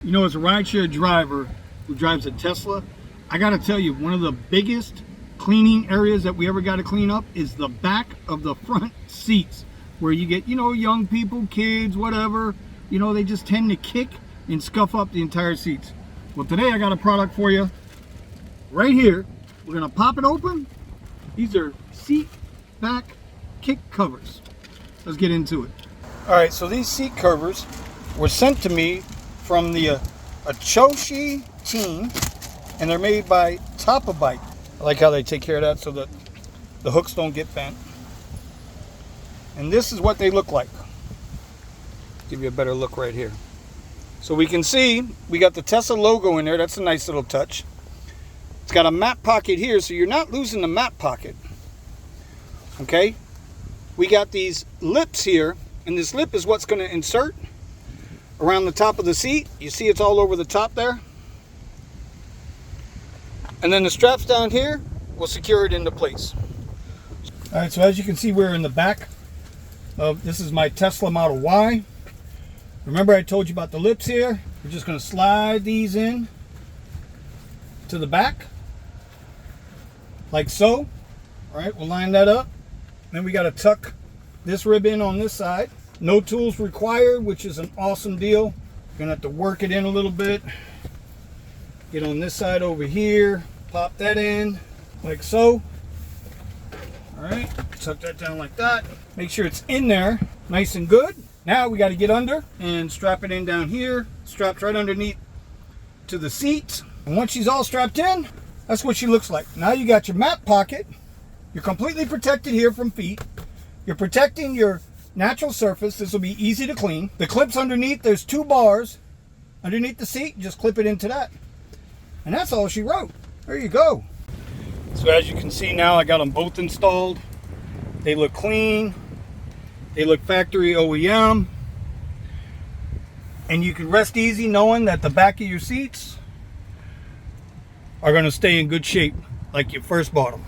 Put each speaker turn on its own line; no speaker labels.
You know, as a rideshare driver who drives a Tesla, I gotta tell you, one of the biggest cleaning areas that we ever got to clean up is the back of the front seats, where you get, you know, young people, kids, whatever, you know, they just tend to kick and scuff up the entire seats. Well, today I got a product for you right here. We're gonna pop it open. These are seat back kick covers. Let's get into it. All right, so these seat covers were sent to me from the Achoshi team, and they're made by Bike. I like how they take care of that so that the hooks don't get bent. And this is what they look like. Give you a better look right here. So we can see we got the Tesla logo in there. That's a nice little touch. It's got a map pocket here, so you're not losing the map pocket. Okay? We got these lips here, and this lip is what's going to insert around the top of the seat. You see it's all over the top there. And then the straps down here will secure it into place. All right, so as you can see, we're in the back of, this is my Tesla Model Y. Remember I told you about the lips here? We're just going to slide these in to the back, like so. All right, we'll line that up. Then we got to tuck this rib in on this side. No tools required, which is an awesome deal. Gonna have to work it in a little bit. Get on this side over here, pop that in like so. All right, tuck that down like that. Make sure it's in there nice and good. Now we got to get under and strap it in down here. Strapped right underneath to the seat. And once she's all strapped in, that's what she looks like. Now you got your map pocket. You're completely protected here from feet. You're protecting your natural surface. This will be easy to clean. The clips underneath, there's 2 bars underneath the seat. Just clip it into that. And that's all she wrote. There you go. So as you can see now, I got them both installed. They look clean. They look factory OEM. And you can rest easy knowing that the back of your seats are going to stay in good shape like you first bought them.